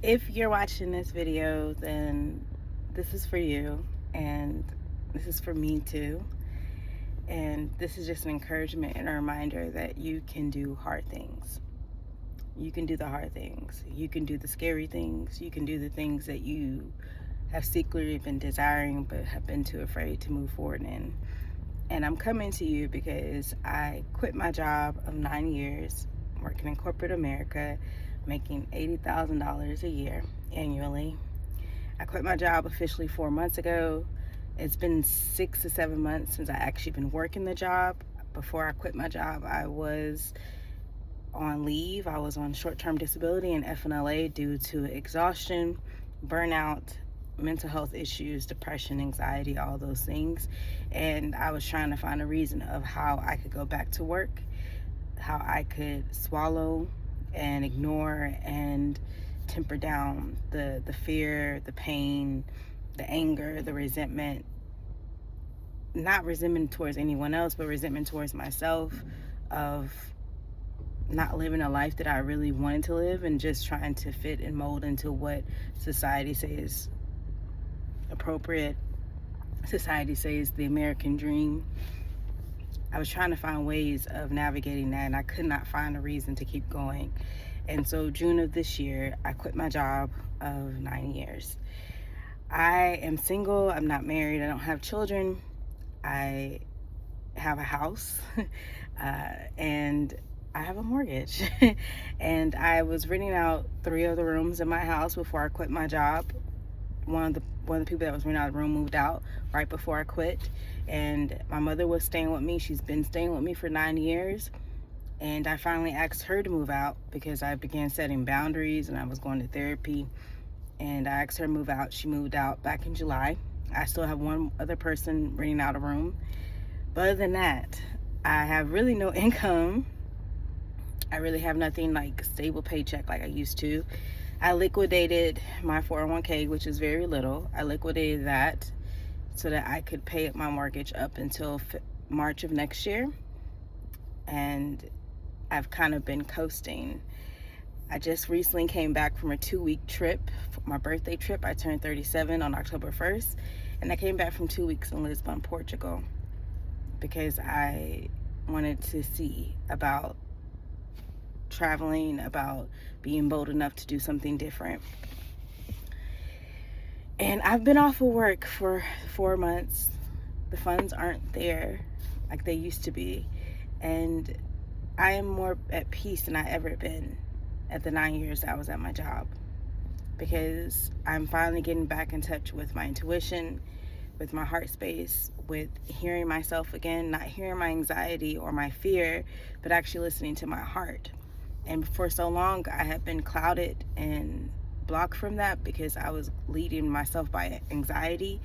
If you're watching this video, then this is for you, and this is for me too. And this is just an encouragement and a reminder that you can do hard things. You can do the hard things. You can do the scary things. You can do the things that you have secretly been desiring but have been too afraid to move forward in. And I'm coming to you because I quit my job of 9 years working in corporate America, making $80,000 a year annually. I quit my job officially 4 months ago. It's been 6 to 7 months since I actually been working the job. Before I quit my job, I was on leave. I was on short-term disability and FNLA due to exhaustion, burnout, mental health issues, depression, anxiety, all those things. And I was trying to find a reason of how I could go back to work, how I could swallow and ignore and temper down the fear, the pain, the anger, the resentment. Not resentment towards anyone else, but resentment towards myself of not living a life that I really wanted to live and just trying to fit and mold into what society says appropriate. Society says the American dream. I was trying to find ways of navigating that, and I could not find a reason to keep going. And so June of this year, I quit my job of 9 years. I am single. I'm not married. I don't have children. I have a house and I have a mortgage. And I was renting out 3 of the rooms in my house before I quit my job. One of the people that was renting out the room moved out right before I quit, and my mother was staying with me. She's been staying with me for 9 years, and I finally asked her to move out because I began setting boundaries and I was going to therapy. And I asked her to move out. She moved out back in July. I still have one other person renting out a room, but other than that, I have really no income. I really have nothing like stable paycheck like I used to. I liquidated my 401k, which is very little. I liquidated that so that I could pay my mortgage up until March of next year. And I've kind of been coasting. I just recently came back from a 2-week trip, my birthday trip. I turned 37 on October 1st. And I came back from 2 weeks in Lisbon, Portugal, because I wanted to see about traveling, about being bold enough to do something different. And I've been off of work for 4 months. The funds aren't there like they used to be. And I am more at peace than I ever been at the 9 years I was at my job, because I'm finally getting back in touch with my intuition, with my heart space, with hearing myself again, not hearing my anxiety or my fear, but actually listening to my heart. And for so long, I have been clouded and blocked from that because I was leading myself by anxiety,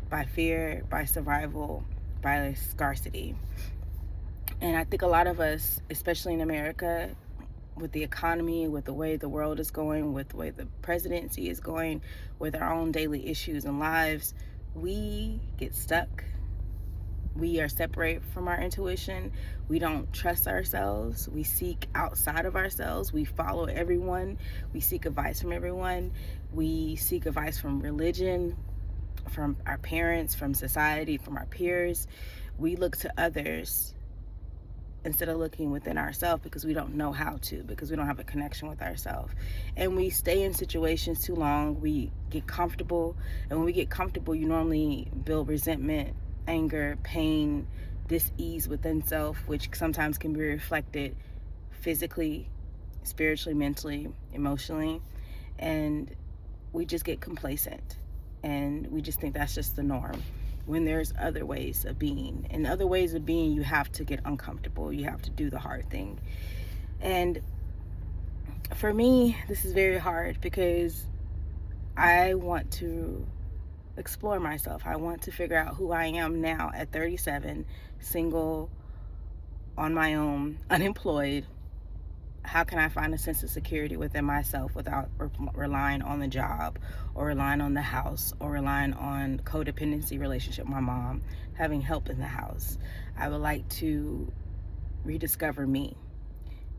by fear, by survival, by scarcity. And I think a lot of us, especially in America, with the economy, with the way the world is going, with the way the presidency is going, with our own daily issues and lives, we get stuck. We are separated from our intuition. We don't trust ourselves. We seek outside of ourselves. We follow everyone. We seek advice from everyone. We seek advice from religion, from our parents, from society, from our peers. We look to others instead of looking within ourselves because we don't know how to, because we don't have a connection with ourselves. And we stay in situations too long. We get comfortable. And when we get comfortable, you normally build resentment, anger, pain, dis-ease within self, which sometimes can be reflected physically, spiritually, mentally, emotionally. And we just get complacent. And we just think that's just the norm, when there's other ways of being. And other ways of being, you have to get uncomfortable. You have to do the hard thing. And for me, this is very hard because I want to explore myself. I want to figure out who I am now at 37, single, on my own, unemployed. How can I find a sense of security within myself without relying on the job, or relying on the house, or relying on codependency relationship with my mom, having help in the house? I would like to rediscover me.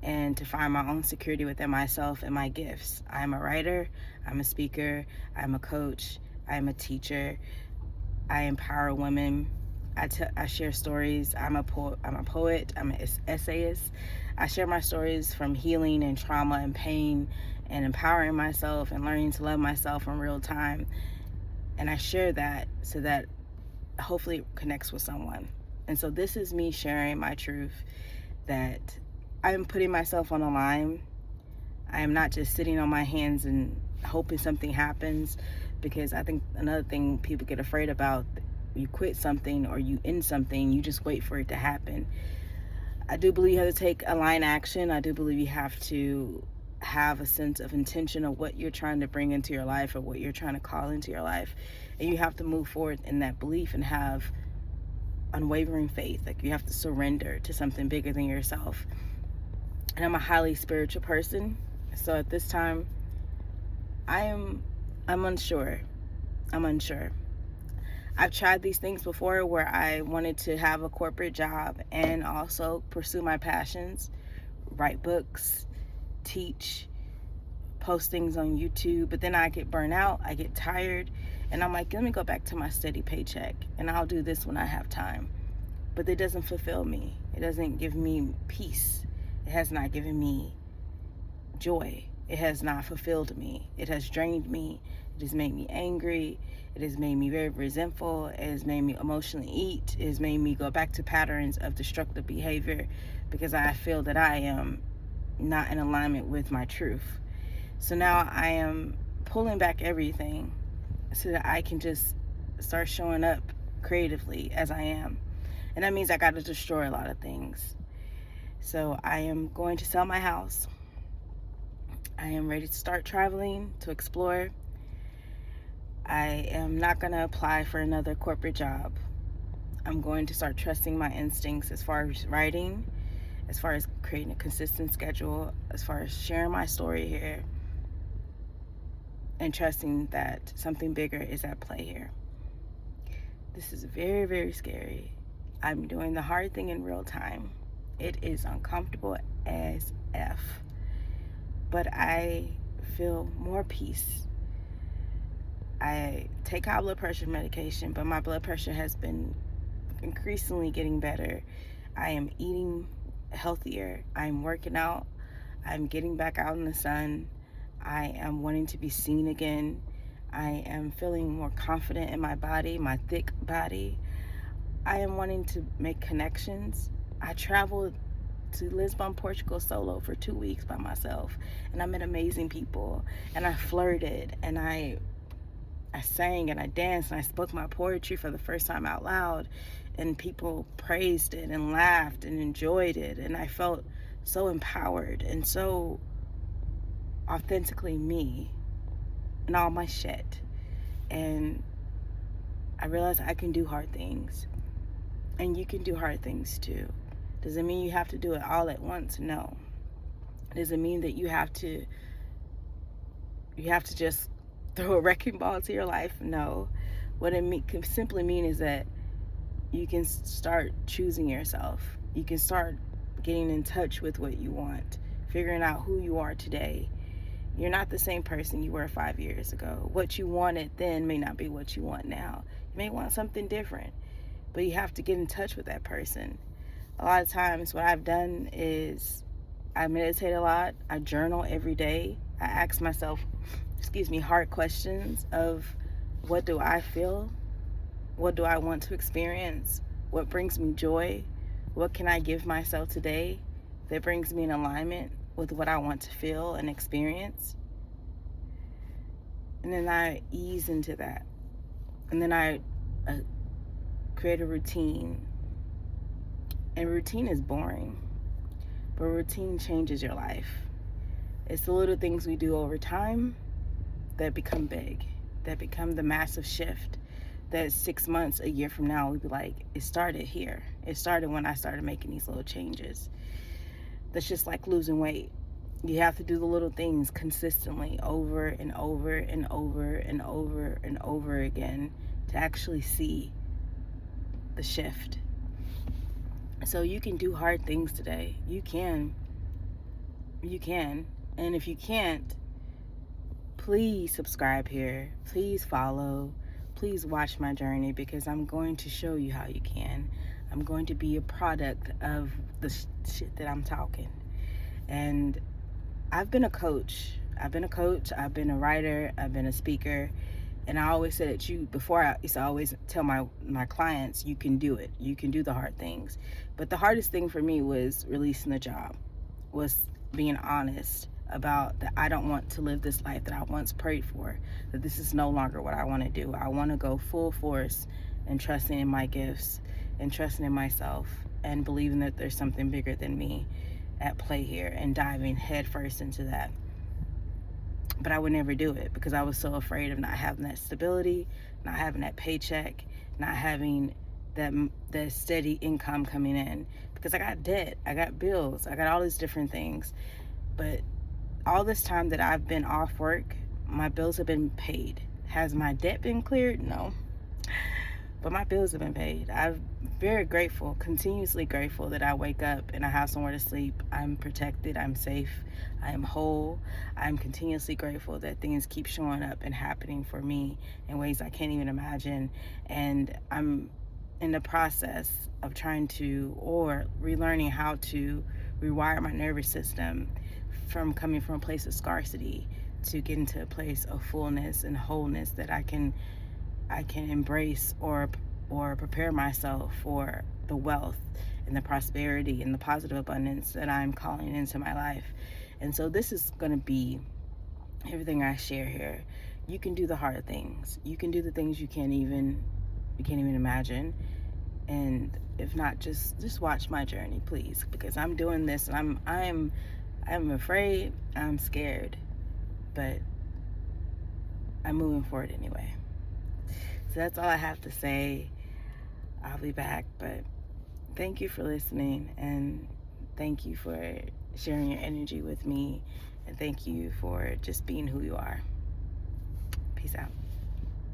and to find my own security within myself and my gifts. I'm a writer, I'm a speaker, I'm a coach, I'm a teacher, I empower women. I share stories. I'm a poet, I'm an essayist. I share my stories from healing and trauma and pain and empowering myself and learning to love myself in real time. And I share that so that hopefully it connects with someone. And so this is me sharing my truth, that I'm putting myself on the line. I am not just sitting on my hands and hoping something happens, because I think another thing people get afraid about, you quit something or you end something, you just wait for it to happen. I do believe you have to take a line action. I do believe you have to have a sense of intention of what you're trying to bring into your life or what you're trying to call into your life. And you have to move forward in that belief and have unwavering faith. Like, you have to surrender to something bigger than yourself. And I'm a highly spiritual person. So at this time, I'm unsure. I'm unsure. I've tried these things before where I wanted to have a corporate job and also pursue my passions, write books, teach, post things on YouTube, but then I get burnt out, I get tired, and I'm like, let me go back to my steady paycheck and I'll do this when I have time. But it doesn't fulfill me. It doesn't give me peace. It has not given me joy. It has not fulfilled me. It has drained me. It has made me angry. It has made me very resentful. It has made me emotionally eat. It has made me go back to patterns of destructive behavior because I feel that I am not in alignment with my truth. So now I am pulling back everything so that I can just start showing up creatively as I am. And that means I got to destroy a lot of things. So I am going to sell my house. I am ready to start traveling, to explore. I am not going to apply for another corporate job. I'm going to start trusting my instincts as far as writing, as far as creating a consistent schedule, as far as sharing my story here, and trusting that something bigger is at play here. This is very, very scary. I'm doing the hard thing in real time. It is uncomfortable as F. But I feel more peace. I take high blood pressure medication, but my blood pressure has been increasingly getting better. I am eating healthier. I'm working out. I'm getting back out in the sun. I am wanting to be seen again. I am feeling more confident in my body, my thick body. I am wanting to make connections. I traveled to Lisbon, Portugal solo for 2 weeks by myself, and I met amazing people, and I flirted, and I sang, and I danced, and I spoke my poetry for the first time out loud, and people praised it and laughed and enjoyed it, and I felt so empowered and so authentically me and all my shit. And I realized I can do hard things, and you can do hard things too. Does it mean you have to do it all at once? No. Does it mean that you have to just throw a wrecking ball to your life? No. What it can simply mean is that you can start choosing yourself. You can start getting in touch with what you want, figuring out who you are today. You're not the same person you were 5 years ago. What you wanted then may not be what you want now. You may want something different, but you have to get in touch with that person. A lot of times what I've done is I meditate a lot. I journal every day. I ask myself, hard questions of what do I feel? What do I want to experience? What brings me joy? What can I give myself today that brings me in alignment with what I want to feel and experience? And then I ease into that. And then I create a routine. And routine is boring, but routine changes your life. It's the little things we do over time that become big, that become the massive shift that 6 months, a year from now, we'd be like, it started here. It started when I started making these little changes. That's just like losing weight. You have to do the little things consistently over and over and over and over and over again to actually see the shift. So you can do hard things today. You can. you can. And if you can't, please subscribe here. Please follow. Please watch my journey, because I'm going to show you how you can. I'm going to be a product of the shit that I'm talking. And I've been a coach. I've been a writer, I've been a speaker. And I always said it before. I used to always tell my clients, you can do it. You can do the hard things. But the hardest thing for me was releasing the job, was being honest about that I don't want to live this life that I once prayed for, that this is no longer what I want to do. I want to go full force and trusting in my gifts and trusting in myself and believing that there's something bigger than me at play here and diving headfirst into that. But I would never do it because I was so afraid of not having that stability, not having that paycheck, not having that steady income coming in, because I got debt, I got bills, I got all these different things. But all this time that I've been off work, my bills have been paid. Has my debt been cleared? No. But my bills have been paid. I'm very grateful, continuously grateful that I wake up and I have somewhere to sleep. I'm protected, I'm safe, I am whole. I'm continuously grateful that things keep showing up and happening for me in ways I can't even imagine. And I'm in the process of trying to, or relearning how to rewire my nervous system from coming from a place of scarcity to getting to a place of fullness and wholeness that I can embrace or prepare myself for the wealth and the prosperity and the positive abundance that I'm calling into my life. And so this is going to be everything I share here. You can do the hard things. You can do the things you can't even imagine. And if not, just watch my journey, please, because I'm doing this and I'm afraid, I'm scared, but I'm moving forward anyway. So that's all I have to say. I'll be back, but thank you for listening, and thank you for sharing your energy with me, and thank you for just being who you are. Peace out.